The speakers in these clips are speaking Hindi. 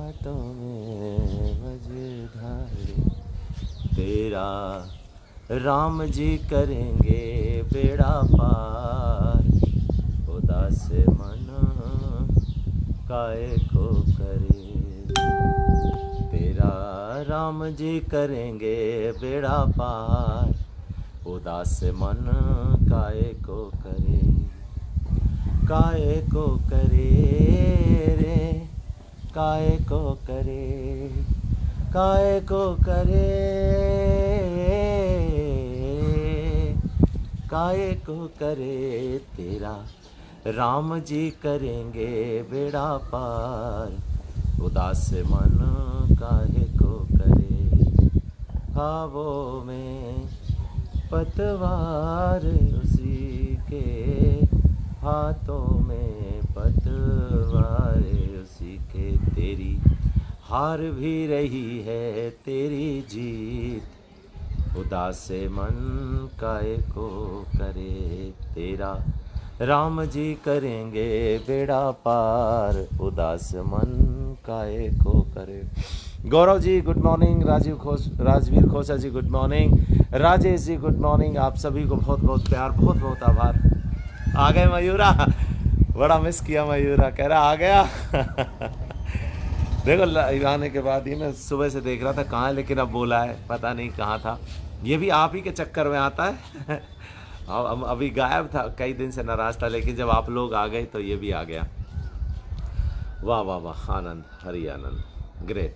हाथों में वज्रधारी। तेरा राम जी करेंगे बेड़ा पार, उदास मन काहे को करे। तेरा राम जी करेंगे बेड़ा पार, उदास मन काहे को करे। काहे को करे रे, काहे को करे, काहे को करे, काहे को करे। तेरा राम जी करेंगे बेड़ा पार, उदास मन काहे को करे। ख्वाबों में पतवार उसी के, हाथों में पतवार उसी के। तेरी हार भी रही है तेरी जीत, उदास मन काहे को करे। तेरा राम जी करेंगे बेड़ा पार, उदास मन काहे को करे। गौरव जी गुड मॉर्निंग, राजवीर खोसा जी good morning, Rajesh ji good morning. आप सभी को बहुत बहुत प्यार, बहुत बहुत आभार। आ गए मयूरा, बड़ा मिस किया मयूरा, कह रहा आ गया। देखो आने के बाद ही मैं सुबह से देख रहा था कहाँ है, लेकिन अब बोला है, पता नहीं कहाँ था। ये भी आप ही के चक्कर में आता है। अभी गायब था, कई दिन से नाराज था, लेकिन जब आप लोग आ गए तो ये भी आ गया। वाह वाह वाह, आनंद, हरि आनंद, ग्रेट।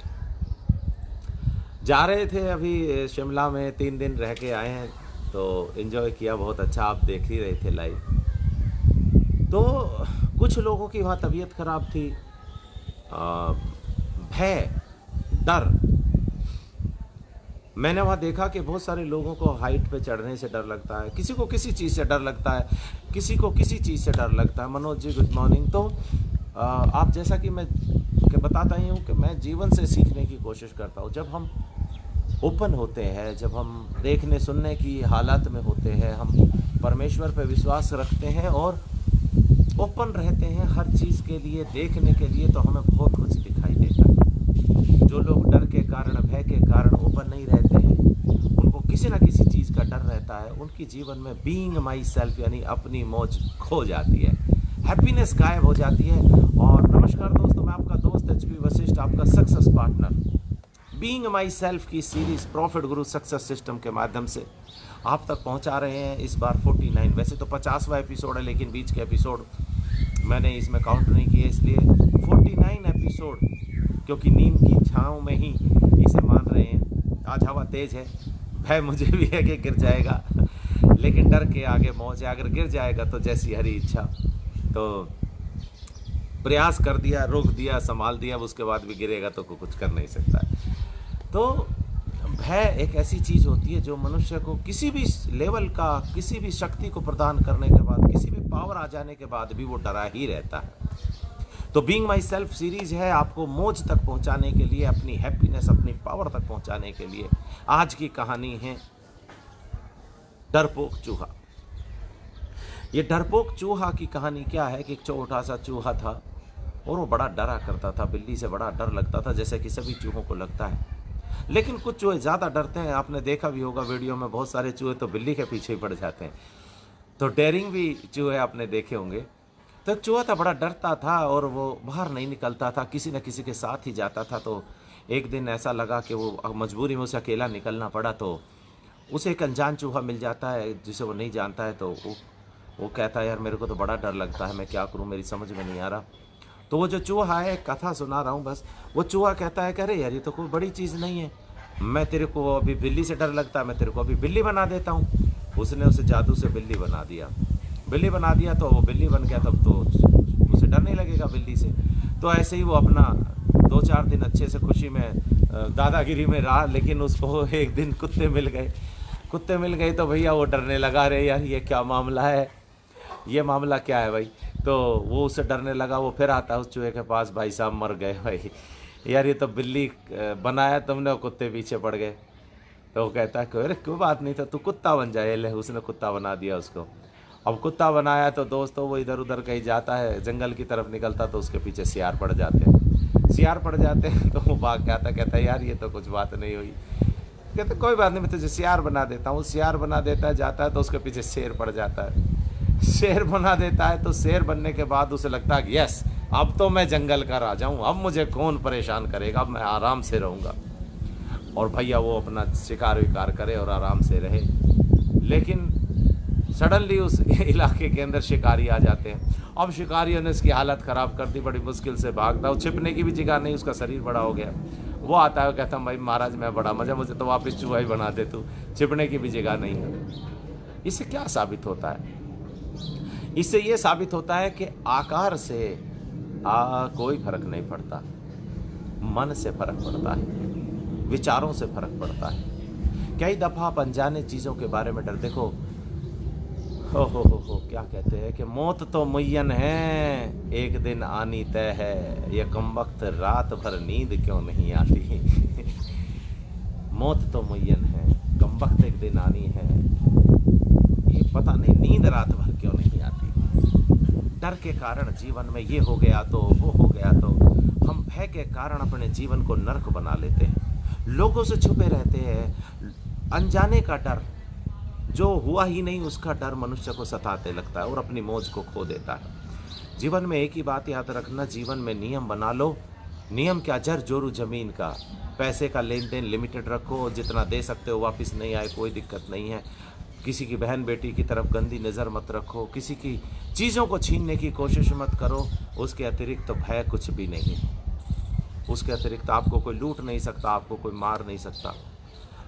जा रहे थे अभी शिमला में, 3 दिन रह के आए हैं, तो एंजॉय किया, बहुत अच्छा। आप देख ही रहे थे लाइव। तो कुछ लोगों की वहाँ तबीयत खराब थी, भय, डर। मैंने वहाँ देखा कि बहुत सारे लोगों को हाइट पे चढ़ने से डर लगता है, किसी को किसी चीज़ से डर लगता है, किसी को किसी चीज़ से डर लगता है। Manoj ji good morning. तो आप जैसा कि मैं बताता ही हूँ कि मैं जीवन से सीखने की कोशिश करता हूँ। जब हम ओपन होते हैं, जब हम देखने सुनने की हालत में होते हैं, हम परमेश्वर पे विश्वास रखते हैं और ओपन रहते हैं हर चीज़ के लिए, देखने के लिए, तो हमें बहुत कुछ दिखाई देता है। जो लोग डर के कारण, भय के कारण ओपन नहीं रहते हैं, उनको किसी ना किसी चीज़ का डर रहता है, उनकी जीवन में बीइंग माई सेल्फ यानी अपनी मौज खो जाती है, हैप्पीनेस गायब हो जाती है। और नमस्कार दोस्तों, मैं आपका दोस्त एचपी वशिष्ठ, आपका success partner. Being my self की सीरीज प्रॉफिट गुरु सक्सेस सिस्टम के माध्यम से आप तक पहुंचा रहे हैं। इस बार 49, वैसे तो 50वां एपिसोड है, लेकिन बीच के एपिसोड मैंने इसमें काउंट नहीं किए, इसलिए 49 एपिसोड, क्योंकि नींद की छाँव में ही इसे मान रहे हैं। आज हवा तेज है, भय मुझे भी है कि गिर जाएगा, लेकिन डर के आगे मौज है। अगर गिर जाएगा तो जैसी हरी इच्छा। तो प्रयास कर दिया, रोक दिया, संभाल दिया, उसके बाद भी गिरेगा तो कुछ कर नहीं सकता। तो भय एक ऐसी चीज़ होती है जो मनुष्य को किसी भी लेवल का, किसी भी शक्ति को प्रदान करने के बाद, किसी भी पावर आ जाने के बाद भी वो डरा ही रहता है। तो बीइंग माई सेल्फ सीरीज है आपको मौज तक पहुंचाने के लिए, अपनी हैप्पीनेस, अपनी पावर तक पहुंचाने के लिए। आज की कहानी है डरपोक चूहा। ये डरपोक चूहा की कहानी क्या है कि एक छोटा सा चूहा था और वो बड़ा डरा करता था, बिल्ली से बड़ा डर लगता था, जैसे कि सभी चूहों को लगता है। लेकिन कुछ चूहे ज़्यादा डरते हैं, आपने देखा भी होगा वीडियो में, बहुत सारे चूहे तो बिल्ली के पीछे ही पड़ जाते हैं। तो डेयरिंग भी चूहे आपने देखे होंगे। तो चूहा था, बड़ा डरता था और वो बाहर नहीं निकलता था, किसी न किसी के साथ ही जाता था। तो एक दिन ऐसा लगा कि वो मजबूरी में उसे अकेला निकलना पड़ा। तो उसे एक अनजान चूहा मिल जाता है जिसे वो नहीं जानता है। तो वो कहता है यार मेरे को तो बड़ा डर लगता है, मैं क्या करूँ, मेरी समझ में नहीं आ रहा। तो वो जो चूहा है, कथा सुना रहा हूँ बस, वो चूहा कहता है कि अरे यार ये तो कोई बड़ी चीज़ नहीं है, मैं तेरे को अभी बिल्ली से डर लगता है, मैं तेरे को अभी बिल्ली बना देता हूँ। उसने उसे जादू से बिल्ली बना दिया। बिल्ली बना दिया तो वो बिल्ली बन गया, तब तो उसे डर नहीं लगेगा बिल्ली से। तो ऐसे ही वो अपना 2-4 दिन अच्छे से खुशी में दादागिरी में रहा। लेकिन उसको एक दिन कुत्ते मिल गए तो भैया वो डरने लगा, अरे यार ये क्या मामला है, ये मामला क्या है भाई। तो वो उससे डरने लगा, वो फिर आता उस चूहे के पास, भाई साहब मर गए भाई, यार ये तो बिल्ली बनाया तुमने, कुत्ते पीछे पड़ गए। तो वो कहता है अरे क्यों बात नहीं था, तू कुत्ता बन जाए। ले उसने कुत्ता बना दिया उसको। अब कुत्ता बनाया तो दोस्तों वो इधर उधर कहीं जाता है, जंगल की तरफ निकलता तो उसके पीछे सियार पड़ जाते हैं। सियार पड़ जाते हैं तो वो भाग के आता, कहता है यार ये तो कुछ बात नहीं हुई। कहते कोई बात नहीं, मैं तुझे सियार बना देता हूँ। सियार बना देता है, जाता है तो उसके पीछे शेर पड़ जाता है। शेर बना देता है तो शेर बनने के बाद उसे लगता है कि यस, अब तो मैं जंगल का राजा हूँ, अब मुझे कौन परेशान करेगा, अब मैं आराम से रहूँगा। और भैया वो अपना शिकार विकार करे और आराम से रहे। लेकिन सडनली उस इलाके के अंदर शिकारी आ जाते हैं। अब शिकारियों ने इसकी हालत ख़राब कर दी, बड़ी मुश्किल से भागता, वो छिपने की भी जगह नहीं, उसका शरीर बड़ा हो गया। वो आता है, कहता भाई महाराज मैं बड़ा मज़ा, मुझे तो वापस चूहा ही बना दे तू, छिपने की भी जगह नहीं है। इससे क्या साबित होता है? इससे ये साबित होता है कि आकार से कोई फर्क नहीं पड़ता, मन से फर्क पड़ता है, विचारों से फर्क पड़ता है। कई दफ़ा आप अनजाने चीज़ों के बारे में डर, देखो हो क्या कहते हैं कि मौत तो मुय्यन है, एक दिन आनी तय है, ये कमबख्त रात भर नींद क्यों नहीं आती। मौत तो मुय्यन है, कमबख्त एक दिन आनी है, ये पता नहीं नींद रात भर क्यों नहीं आती। डर के कारण जीवन में ये हो गया तो वो हो गया तो, हम भय के कारण अपने जीवन को नर्क बना लेते हैं, लोगों से छुपे रहते हैं। अनजाने का डर, जो हुआ ही नहीं उसका डर मनुष्य को सताते लगता है और अपनी मौज को खो देता है। जीवन में एक ही बात याद रखना, जीवन में नियम बना लो। नियम क्या, जर जोरू जमीन का, पैसे का लेन देन लिमिटेड रखो, जितना दे सकते हो वापस नहीं आए कोई दिक्कत नहीं है। किसी की बहन बेटी की तरफ गंदी नज़र मत रखो, किसी की चीज़ों को छीनने की कोशिश मत करो। उसके अतिरिक्त तो भय कुछ भी नहीं है, उसके अतिरिक्त आपको कोई लूट नहीं सकता, आपको कोई मार नहीं सकता।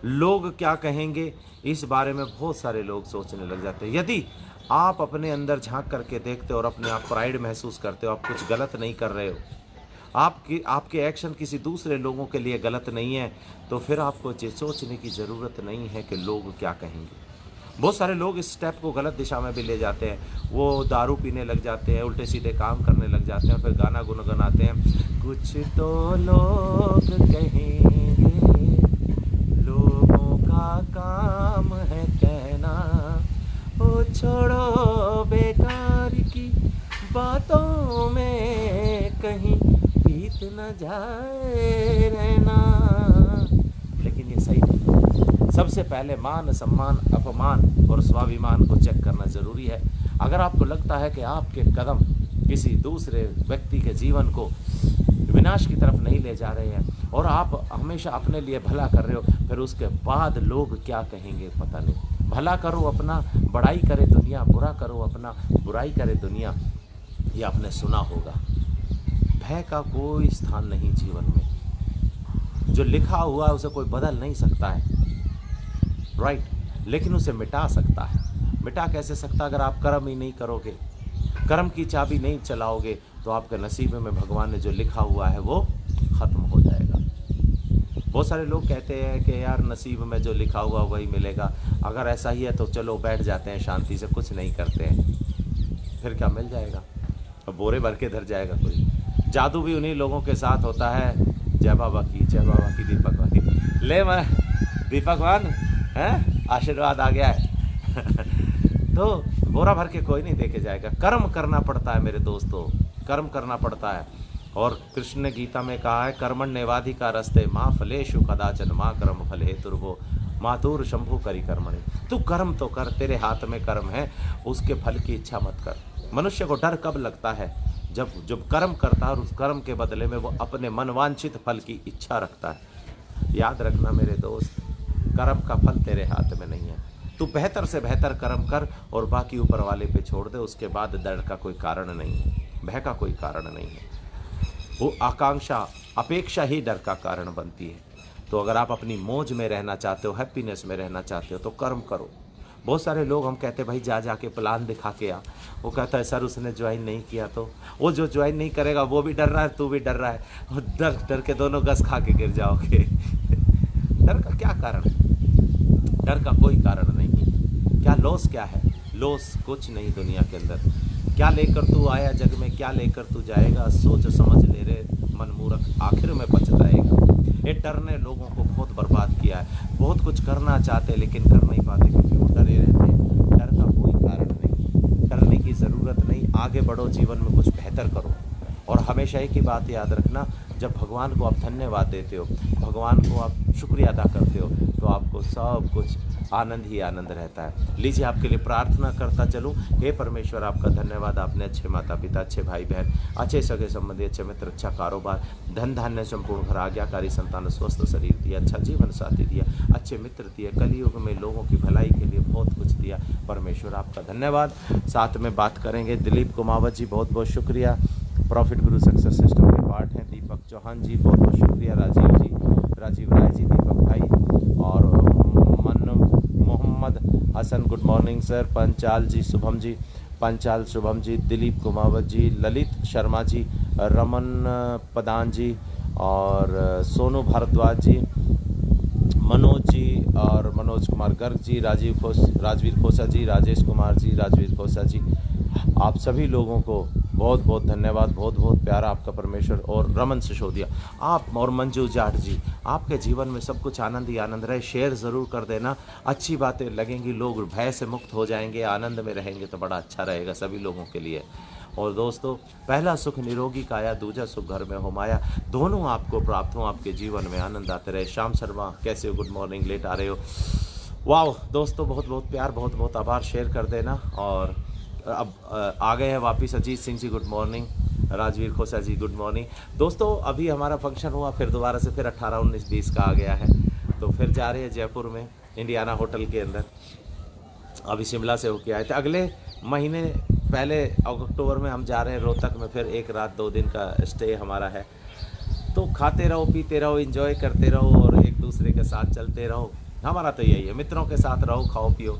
लोग क्या कहेंगे इस बारे में बहुत सारे लोग सोचने लग जाते हैं। यदि आप अपने अंदर झांक करके देखते हो और अपने आप प्राइड महसूस करते हो, आप कुछ गलत नहीं कर रहे हो, आपके एक्शन किसी दूसरे लोगों के लिए गलत नहीं है, तो फिर आपको ये सोचने की ज़रूरत नहीं है कि लोग क्या कहेंगे। बहुत सारे लोग इस स्टेप को गलत दिशा में भी ले जाते हैं। वो दारू पीने लग जाते हैं, उल्टे सीधे काम करने लग जाते हैं, फिर गाना गुनगुनाते हैं, कुछ तो लोग कहेंगे, लोगों का काम है कहना, ओ छोड़ो बेकार की बातों में कहीं बीत न जाए रहना। लेकिन ये सही नहीं। सबसे पहले मान, सम्मान, अपमान और स्वाभिमान को चेक करना ज़रूरी है। अगर आपको लगता है कि आपके कदम किसी दूसरे व्यक्ति के जीवन को विनाश की तरफ नहीं ले जा रहे हैं और आप हमेशा अपने लिए भला कर रहे हो, फिर उसके बाद लोग क्या कहेंगे पता नहीं। भला करो अपना, बड़ाई करे दुनिया, बुरा करो अपना, बुराई करे दुनिया। ये आपने सुना होगा। भय का कोई स्थान नहीं जीवन में। जो लिखा हुआ है उसे कोई बदल नहीं सकता है, राइट, लेकिन उसे मिटा सकता है। मिटा कैसे सकता? अगर आप कर्म ही नहीं करोगे, कर्म की चाबी नहीं चलाओगे, तो आपके नसीब में भगवान ने जो लिखा हुआ है वो ख़त्म हो जाएगा। बहुत सारे लोग कहते हैं कि यार नसीब में जो लिखा हुआ वही मिलेगा। अगर ऐसा ही है तो चलो बैठ जाते हैं शांति से, कुछ नहीं करते हैं, फिर क्या मिल जाएगा? अब बोरे भर के धर जाएगा कोई। जादू भी उन्हीं लोगों के साथ होता है। जय बाबा की, जय बाबा की, दीपक वाली। ले मैं दीपक वन हैं, आशीर्वाद आ गया है। तो बोरा भर के कोई नहीं देके जाएगा। कर्म करना पड़ता है मेरे दोस्तों, कर्म करना पड़ता है। और कृष्ण ने गीता में कहा है, कर्मण्येवाधिका रस्ते माँ फलेषु कदाचन माँ कर्म फल हेतुर्भो मातुर शंभु करी कर्मणि। तू कर्म तो कर, तेरे हाथ में कर्म है, उसके फल की इच्छा मत कर। मनुष्य को डर कब लगता है? जब कर्म करता है और उस कर्म के बदले में वो अपने मनवांछित फल की इच्छा रखता है। याद रखना मेरे दोस्त, कर्म का फल तेरे हाथ में नहीं है। तू बेहतर से बेहतर कर्म कर और बाकी ऊपर वाले पे छोड़ दे। उसके बाद डर का कोई कारण नहीं है, भय का कोई कारण नहीं है। वो आकांक्षा, अपेक्षा ही डर का कारण बनती है। तो अगर आप अपनी मौज में रहना चाहते हो, हैप्पीनेस में रहना चाहते हो, तो कर्म करो। बहुत सारे लोग हम कहते भाई जा के प्लान दिखा के आ, वो कहता है सर उसने ज्वाइन नहीं किया, तो वो जो ज्वाइन नहीं करेगा वो भी डर रहा है, तू भी डर रहा है, और डर डर के दोनों गस खा के गिर जाओगे। डर का क्या कारण है? डर का कोई कारण नहीं है। क्या लॉस क्या है? लॉस कुछ नहीं दुनिया के अंदर। क्या लेकर तू आया जग में, क्या लेकर तू जाएगा? सोच समझ ले रे मनमूर्ख, आखिर में पछताएगा। ये डर ने लोगों को बहुत बर्बाद किया है। बहुत कुछ करना चाहते लेकिन कर नहीं पाते क्योंकि वो डरे रहते हैं। डर का कोई कारण नहीं, डरने की ज़रूरत नहीं। आगे बढ़ो, जीवन में कुछ बेहतर करो और हमेशा एक ही बात याद रखना, जब भगवान को आप धन्यवाद देते हो, भगवान को आप शुक्रिया अदा करते हो, तो आपको सब कुछ आनंद ही आनंद रहता है। लीजिए, आपके लिए प्रार्थना करता चलूँ। हे परमेश्वर, आपका धन्यवाद, आपने अच्छे माता पिता, अच्छे भाई बहन, अच्छे सगे संबंधी, अच्छे मित्र, अच्छा कारोबार, धन धान्य संपूर्ण घर, आज्ञाकारी संतान, स्वस्थ शरीर दिया, अच्छा जीवन साथी दिया, अच्छे मित्र दिए, कलयुग में लोगों की भलाई के लिए बहुत कुछ दिया। परमेश्वर आपका धन्यवाद। साथ में बात करेंगे दिलीप कुमावत जी, बहुत बहुत शुक्रिया। प्रॉफिट गुरु सक्सेस सिस्टम के पार्ट हैं। दीपक चौहान जी, बहुत बहुत शुक्रिया। राजीव जी, राजीव राय जी, दीपक भाई और Mohammad Hasan, good morning sir. Panchal ji, Shubham ji, Panchal Shubham ji, Dilip Kumawat ji, Lalit Sharma ji, Raman Pradhan ji और सोनू भारद्वाज जी, मनोज जी और मनोज कुमार गर्ग जी, राजवीर खोसा जी, राजेश कुमार जी, राजवीर खोसा जी, आप सभी लोगों को बहुत बहुत धन्यवाद, बहुत बहुत प्यारा आपका परमेश्वर। और रमन सिसोदिया आप और मंजू जाट जी, आपके जीवन में सब कुछ आनंद ही आनंद रहे। शेयर ज़रूर कर देना, अच्छी बातें लगेंगी, लोग भय से मुक्त हो जाएंगे, आनंद में रहेंगे तो बड़ा अच्छा रहेगा सभी लोगों के लिए। और दोस्तों, पहला सुख निरोगी काया, दूजा सुख घर में हो माया, दोनों आपको प्राप्त हो, आपके जीवन में आनंद आते रहे। श्याम शर्मा, कैसे हो? गुड मॉर्निंग, लेट आ रहे हो? वाह दोस्तों, बहुत बहुत प्यार, बहुत बहुत आभार। शेयर कर देना। और अब आ गए हैं वापस अजीत सिंह जी, गुड मॉर्निंग। राजवीर खोसा जी, गुड मॉर्निंग। दोस्तों, अभी हमारा फंक्शन हुआ, फिर दोबारा से फिर 18, 19, 20 का आ गया है, तो फिर जा रहे हैं जयपुर में इंडियाना होटल के अंदर। अभी शिमला से होके आए थे। अगले महीने पहले अक्टूबर में हम जा रहे हैं रोहतक में, फिर 1 रात 2 दिन का स्टे हमारा है। तो खाते रहो, पीते रहो, एंजॉय करते रहो और एक दूसरे के साथ चलते रहो। हमारा तो यही है, मित्रों के साथ रहो, खाओ पियो।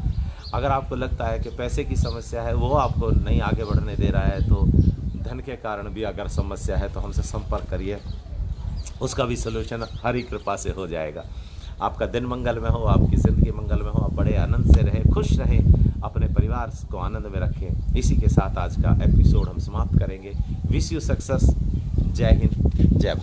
अगर आपको लगता है कि पैसे की समस्या है, वो आपको नहीं आगे बढ़ने दे रहा है, तो धन के कारण भी अगर समस्या है तो हमसे संपर्क करिए, उसका भी सलूशन हरी कृपा से हो जाएगा। आपका दिन मंगल में हो, आपकी ज़िंदगी मंगल में हो, आप बड़े आनंद से रहें, खुश रहें, अपने परिवार को आनंद में रखें। इसी के साथ आज का एपिसोड हम समाप्त करेंगे। Wish you success. जय हिंद, जय भारत।